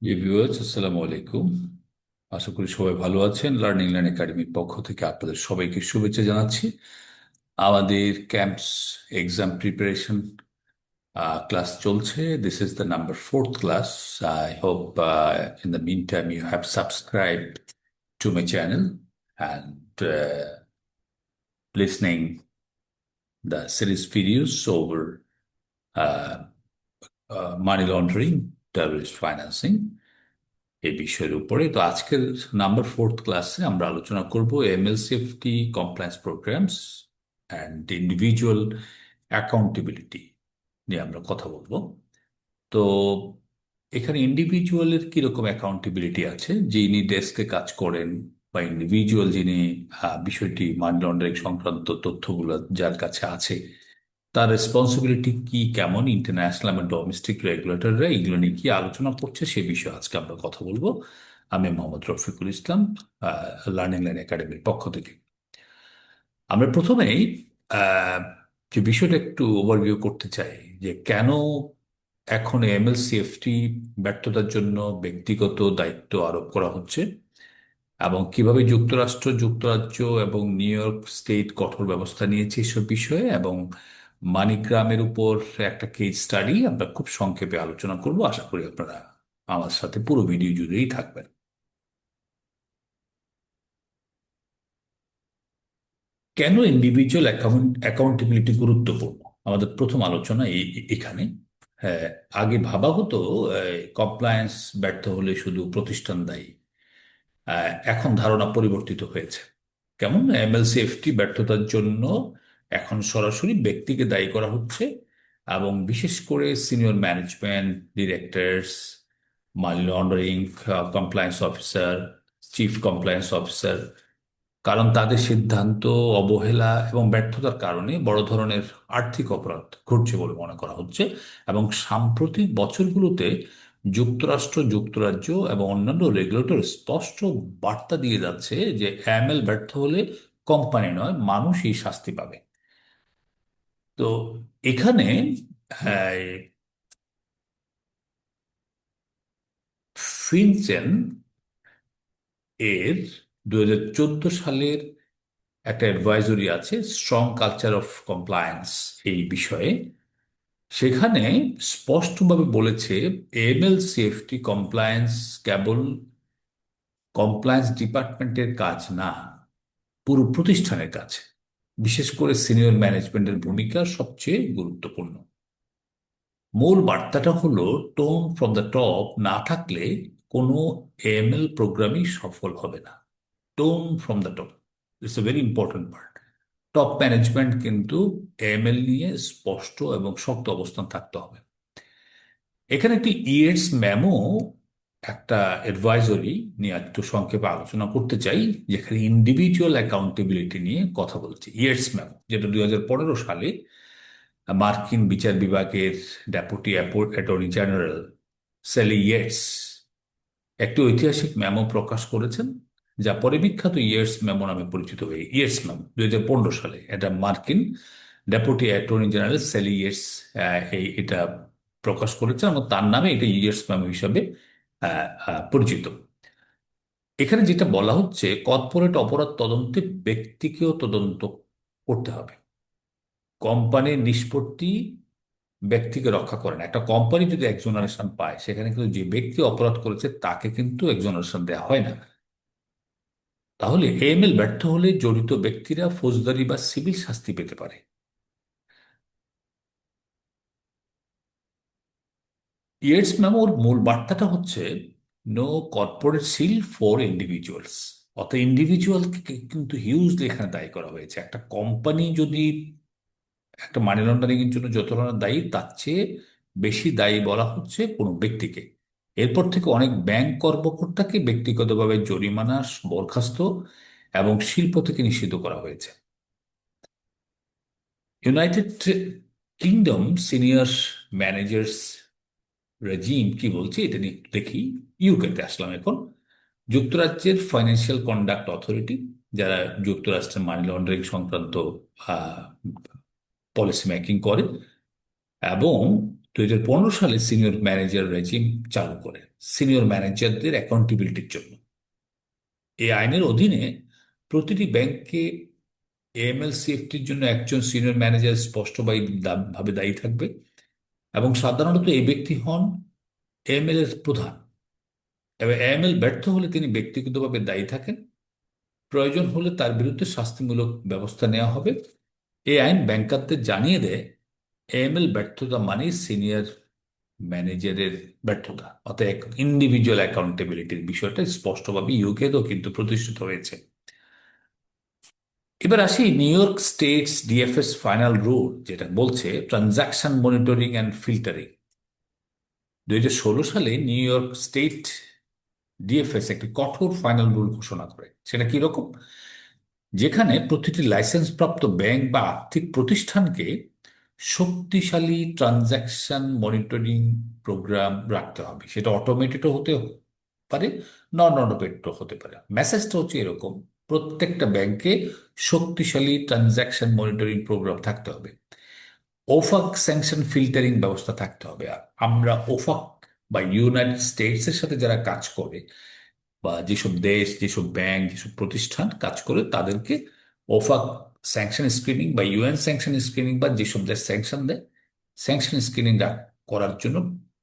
Viewers, আসসালামু আলাইকুম। আশা করি সবাই ভালো আছেন। লার্নিং লার্ন একাডেমির পক্ষ থেকে আপনাদের সবাইকে শুভেচ্ছা জানাচ্ছি। আমাদের ক্যাম্পস এক্সাম প্রিপারেশন ক্লাস চলছে। This is the number fourth class. I hope in the mean time you have subscribe to my channel and listening the series videos over money laundering, terrorist financing এই বিষয়ের উপরে। তো আজকের number fourth ক্লাসে আমরা আলোচনা করব MLCFT compliance programs and individual accountability নিয়ে আমরা কথা বলবো। তো এখানে ইন্ডিভিজুয়ালের কিরকম অ্যাকাউন্টেবিলিটি আছে, যিনি ডেস্কে কাজ করেন বা ইন্ডিভিজুয়াল যিনি বিষয়টি মানি লন্ডারিং সংক্রান্ত তথ্যগুলো যার কাছে আছে, তার রেসপন্সিবিলিটি কি, কেমন ইন্টারন্যাশনাল এবং ডোমেস্টিক রেগুলেটররা এগুলো নিয়ে কি আলোচনা করছে সে বিষয়ে আজকে আমরা কথা বলবো। আমি মোহাম্মদ রফিকুল ইসলাম, লার্নিং লাইন একাডেমির পক্ষ থেকে। আমরা প্রথমেই আহ, যে বিষয়টা একটু ওভারভিউ করতে চাই যে কেন এখন এমএলসিএফটি ব্যর্থতার জন্য ব্যক্তিগত দায়িত্ব আরোপ করা হচ্ছে এবং কিভাবে যুক্তরাষ্ট্র, যুক্তরাজ্য এবং নিউ ইয়র্ক স্টেট কঠোর ব্যবস্থা নিয়েছে এসব বিষয়ে, এবং মানিগ্রামের উপর একটা কেস স্টাডি আমরা খুব সংক্ষেপে আলোচনা করব। আশা করি আপনারা আমার সাথে পুরো ভিডিও জুড়েই থাকবেন। কেন ইন্ডিভিজুয়াল অ্যাকাউন্টেবিলিটি গুরুত্বপূর্ণ, আমাদের প্রথম আলোচনা এখানে। হ্যাঁ, আগে ভাবা হতো কমপ্লায়েন্স ব্যর্থ হলে শুধু প্রতিষ্ঠান দায়ী। এখন ধারণা পরিবর্তিত হয়েছে। কেমন? এমএলসিএফটি ব্যর্থতার জন্য এখন সরাসরি ব্যক্তিকে দায়ী করা হচ্ছে, এবং বিশেষ করে senior management, directors, money laundering compliance officer, chief compliance officer. কারণ তাদের সিদ্ধান্ত, অবহেলা এবং ব্যর্থতার কারণে বড় ধরনের আর্থিক অপরাধ ঘটছে বলে মনে করা হচ্ছে। এবং সাম্প্রতিক বছরগুলোতে যুক্তরাষ্ট্র, যুক্তরাজ্য এবং অন্যান্য রেগুলেটর স্পষ্ট বার্তা দিয়ে যাচ্ছে যে এমএল ব্যর্থ হলে কোম্পানি নয়, মানুষই শাস্তি পাবে। তো এখানে হ্যাঁ, ফিনচেন এর 2014 সালের একটা অ্যাডভাইজরি আছে, স্ট্রং কালচার অফ কমপ্লায়েন্স, এই বিষয়ে। সেখানে স্পষ্টভাবে বলেছে এমএল সেফটি কমপ্লায়েন্স কেবল কমপ্লায়েন্স ডিপার্টমেন্টের কাজ না, পুরো প্রতিষ্ঠানের কাজ। বিশেষ করে সিনিয়র ম্যানেজমেন্টের ভূমিকা সবচেয়ে গুরুত্বপূর্ণ। মূল বার্তাটা হলো টোন ফ্রম দ্য টপ না থাকলে কোনো এএমএল প্রোগ্রামই সফল হবে না। Tone from the top it's a very important part. Top management কিন্তু এএমএল নিয়ে স্পষ্ট এবং শক্ত অবস্থান থাকতে হবে। এখানে একটি ইয়েটস মেমো, একটা অ্যাডভাইজরি নিয়ে একটু সংক্ষেপে আলোচনা করতে চাই, যেখানে ইন্ডিভিজুয়াল অ্যাকাউন্টেবিলিটি নিয়ে কথা বলছে। ইয়েটস মেমো, যেটা 2015 সালে মার্কিন বিচার বিভাগের deputy attorney general Sally Yeats একটি ঐতিহাসিক মেমো প্রকাশ করেছেন, যা পরে বিখ্যাত ইয়েটস মেমো নামে পরিচিত হয়ে। ইয়েটস মেমো 2015 সালে, এটা মার্কিন deputy attorney general Sally Yeats এটা প্রকাশ করেছেন, এবং তার নামে এটা ইয়েটস মেমো হিসাবে পরিচিত। এখানে যেটা বলা হচ্ছে, কর্পোরেট অপরাধ তদন্তে ব্যক্তিকেও তদন্ত করতে হবে। কোম্পানির নিষ্পত্তি ব্যক্তিকে রক্ষা করে না। একটা কোম্পানি যদি এক্সোনারেশন পায়, সেখানে কিন্তু যে ব্যক্তি অপরাধ করেছে তাকে কিন্তু এক্সোনারেশন দেওয়া হয় না। তাহলে এএমএল ব্যর্থ হলে জড়িত ব্যক্তিরা ফৌজদারি বা সিভিল শাস্তি পেতে পারে। ইয়েটস মেমোর মূল বার্তাটা হচ্ছে no corporate seal for individuals. অর্থাৎ ইন্ডিভিজুয়ালকে কিন্তু হিউজলি এখানে দায়ী করা হয়েছে। একটা কোম্পানি যদি একটা মানি লন্ডারিং এর জন্য যত ধরনের দায়ী, তার চেয়ে বেশি দায়ী বলা হচ্ছে কোনো ব্যক্তিকে। এরপর থেকে অনেক ব্যাংক কর্মকর্তাকে ব্যক্তিগতভাবে জরিমানা, বরখাস্ত এবং শিল্প থেকে নিষিদ্ধ করা হয়েছে। United kingdom senior managers regime কি বলছে এটা নিয়ে একটু দেখি। ইউকেতে আসলাম এখন। যুক্তরাজ্যের ফাইন্যান্সিয়াল কন্ডাক্ট অথরিটি, যারা যুক্তরাষ্ট্রের মানি লন্ডারিং সংক্রান্ত পলিসি মেকিং করে, এবং 2015 সালে সিনিয়র ম্যানেজার রেজিম চালু করে সিনিয়র ম্যানেজারদের অ্যাকাউন্টেবিলিটির জন্য। এই আইনের অধীনে প্রতিটি ব্যাংকে এএমএল সিএফটির জন্য একজন সিনিয়র ম্যানেজার ভাবে দায়ী থাকবে, এবং সাধারণত এই ব্যক্তি হন এএমএল এর প্রধান। এবার এএমএল ব্যর্থ হলে তিনি ব্যক্তিগতভাবে দায়ী থাকেন। প্রয়োজন হলে তার বিরুদ্ধে শাস্তিমূলক ব্যবস্থা নেওয়া হবে। এই আইন ব্যাংকারদের জানিয়ে দেয় এএমএল ব্যর্থতা মানে সিনিয়র ম্যানেজারের ব্যর্থতা, অর্থাৎ ইন্ডিভিজুয়াল অ্যাকাউন্টেবিলিটির বিষয়টা স্পষ্টভাবে ইউকেতেও কিন্তু প্রতিষ্ঠিত হয়েছে। এবার আসি new York states DFS final rule, যেটা বলছে ট্রানজাকশন মনিটরিং অ্যান্ড ফিল্টারিং। 2016 সালে নিউ ইয়র্ক স্টেট ডিএফএস একটি কঠোর ফাইনাল রুল ঘোষণা করে। সেটা কি রকম? যেখানে প্রতিটি লাইসেন্সপ্রাপ্ত ব্যাংক বা আর্থিক প্রতিষ্ঠানকে শক্তিশালী ট্রানজাকশন মনিটরিং প্রোগ্রাম রাখতে হবে। সেটা অটোমেটেডও হতে পারে, নন অটোমেটেডও হতে পারে। মেসেজটা হচ্ছে এরকম: প্রত্যেকটা ব্যাংকে শক্তিশালী ট্রানজাকশন মনিটরিং প্রোগ্রাম থাকতে হবে। ওফাক স্যাংশন ফিল্টারিং ব্যবস্থা থাকতে হবে। আর আমরা ওফাক বা ইউনাইটেড স্টেটস এর সাথে যারা কাজ করে, বা যেসব দেশ, যেসব ব্যাংক, যেসব প্রতিষ্ঠান কাজ করে, তাদেরকে ওফাক স্যাংশন স্ক্রিনিং বা ইউএন স্যাংশন স্ক্রিনিং, বা যেসব দেশ স্যাংশন দেয়, স্যাংশন স্ক্রিনিং করার জন্য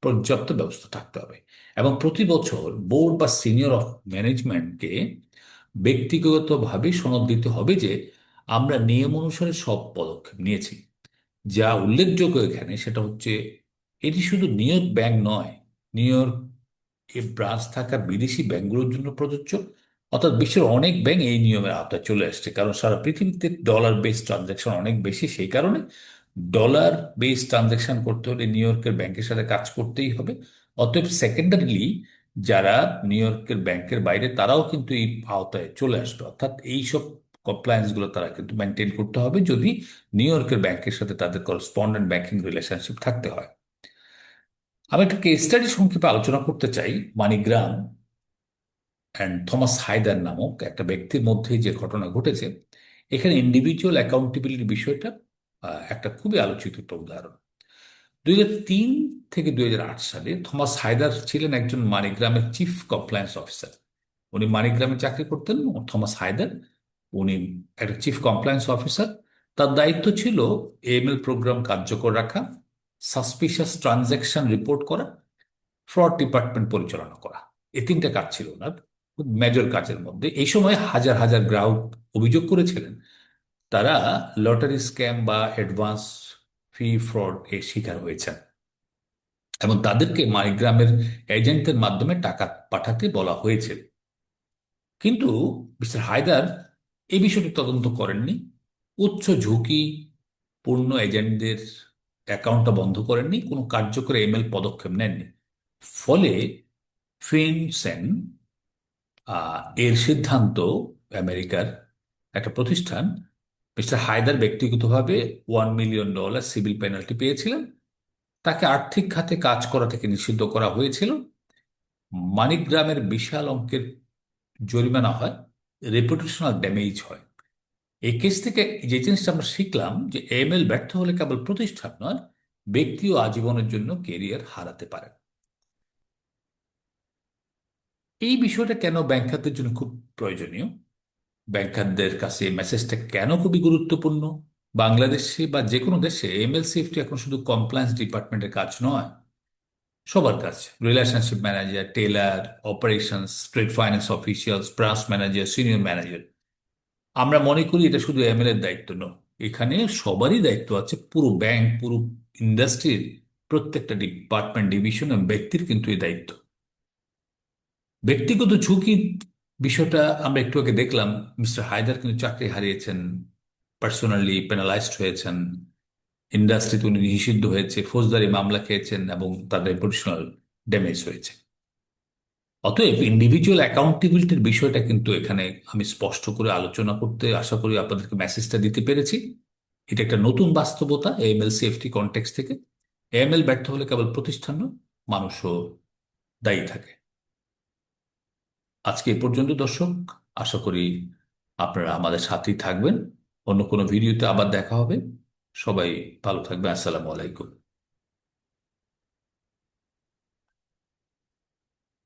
পর্যাপ্ত ব্যবস্থা থাকতে হবে। এবং প্রতি বছর বোর্ড বা সিনিয়র অফ ম্যানেজমেন্টকে ব্যক্তিগতভাবে সনদ দিতে হবে যে আমরা নিয়ম অনুসারে সব পদক্ষেপ নিয়েছি। যা উল্লেখযোগ্য এখানে সেটা হচ্ছে, এটি শুধু নিউ ইয়র্ক ব্যাংক নয়, নিউ ইয়র্ক এ ব্রাঞ্চ থাকা বিদেশি ব্যাংকগুলোর জন্য প্রযোজ্য। অর্থাৎ বিশ্বের অনেক ব্যাংক এই নিয়মের আওতায় চলে আসছে, কারণ সারা পৃথিবীতে ডলার বেসড ট্রানজাকশন অনেক বেশি। সেই কারণে ডলার বেসড ট্রানজাকশন করতে হলে নিউ ইয়র্কের ব্যাংকের সাথে কাজ করতেই হবে। অতএব সেকেন্ডারিলি যারা নিউ ইয়র্কের ব্যাংকের বাইরে, তারাও কিন্তু এই আওতায় চলে আসবে। অর্থাৎ এইসব কমপ্লায়েন্সগুলো তারা কিন্তু মেনটেন করতে হবে যদি নিউ ইয়র্কের ব্যাংকের সাথে তাদের করসপন্ডেন্ট ব্যাংকিং রিলেশনশিপ থাকতে হয়। আমি একটা কেস স্টাডি সংক্ষেপে আলোচনা করতে চাই। মানিগ্রাম অ্যান্ড থমাস হায়দার নামক একটা ব্যক্তির মধ্যে যে ঘটনা ঘটেছে, এখানে ইন্ডিভিজুয়াল অ্যাকাউন্টেবিলিটির বিষয়টা একটা খুবই আলোচিত একটা উদাহরণ। 2003 থেকে 2008 সালে থমাস হায়দার ছিলেন একজন মানিগ্রামের চিফ কমপ্লায়েন্স অফিসার। উনি মানিগ্রামে চাকরি করতেন। থমাস হায়দার, উনি একটা চিফ কমপ্লায়েন্স অফিসার। তার দায়িত্ব ছিল এএমএল প্রোগ্রাম কার্যকর রাখা, সাসপিশিয়াস ট্রানজ্যাকশন রিপোর্ট করা, ফ্রড ডিপার্টমেন্ট পরিচালনা করা। এই তিনটা কাজ ছিল ওনার মেজর কাজের মধ্যে। এই সময় হাজার হাজার গ্রাহক অভিযোগ করেছিলেন তারা লটারি স্ক্যাম বা অ্যাডভান্স ফি ফ্রড এর শিকার হয়েছেন, এবং তাদেরকে মানিগ্রামের এজেন্টের মাধ্যমে টাকা পাঠাতে বলা হয়েছে। কিন্তু মিস্টার হায়দার এই বিষয়টি তদন্ত করেননি। উচ্চ ঝুঁকি পূর্ণ এজেন্টদের অ্যাকাউন্টটা বন্ধ করেননি, কোনো কার্যকরী এমএল পদক্ষেপ নেননি। ফলে ফিনসেন এর সিদ্ধান্ত, আমেরিকার একটা প্রতিষ্ঠান, মিস্টার হায়দার ব্যক্তিগতভাবে $1 মিলিয়ন সিভিল পেনাল্টি পেয়েছিলেন। তাকে আর্থিক খাতে কাজ করা থেকে নিষিদ্ধ করা হয়েছিল। মানিকগ্রামের বিশাল অঙ্কের জরিমানা হয়, রেপুটেশনাল ড্যামেজ হয়। এই কেস থেকে যে জিনিসটা আমরা শিখলাম যে এমএল ব্যর্থ হলে কেবল প্রতিষ্ঠান নয়, ব্যক্তিও আজীবনের জন্য কেরিয়ার হারাতে পারে। এই বিষয়টা কেন ব্যাংকারদের জন্য খুব প্রয়োজনীয়, ব্যাংকারদের কাছে এই মেসেজটা কেন খুবই গুরুত্বপূর্ণ? বাংলাদেশে বা যে কোনো দেশে এমএল সেফটি এখন শুধু কমপ্লায়েন্স ডিপার্টমেন্টের কাজ নয়, সবার কাজ। Relationship manager, teller, operations, trade finance officials, branch manager, senior manager. আমরা মনে করি এটা শুধু এমএল এর দায়িত্ব নয়, এখানে সবারই দায়িত্ব আছে। পুরো ব্যাংক, পুরো ইন্ডাস্ট্রির প্রত্যেকটা ডিপার্টমেন্ট, ডিভিশন এবং ব্যক্তির কিন্তু এই দায়িত্ব। ব্যক্তিগত ঝুঁকির বিষয়টা আমরা একটু আগে দেখলাম। মিস্টার হায়দার কিন্তু চাকরি হারিয়েছেন, পার্সোনালি পেনালাইজড হয়েছেন, ইন্ডাস্ট্রিতে উনি নিষিদ্ধ হয়েছে, ফৌজদারি মামলা খেয়েছেন, এবং তার রেপুটেশনাল ড্যামেজ হয়েছে। অতএব ইন্ডিভিজুয়াল অ্যাকাউন্টেবিলিটির বিষয়টা কিন্তু এখানে আমি স্পষ্ট করে আলোচনা করতে, আশা করি আপনাদেরকে মেসেজটা দিতে পেরেছি। এটা একটা নতুন বাস্তবতা এএমএল সেফটি কনটেক্সট থেকে। এএমএল ব্যর্থ হলে কেবল প্রতিষ্ঠান নয়, মানুষও দায়ী থাকে। আজকে এ পর্যন্ত দর্শক, আশা করি আপনারা আমাদের সাথেই থাকবেন। অন্য কোনো ভিডিওতে আবার দেখা হবে। সবাই ভালো থাকবে। আসসালামু আলাইকুম।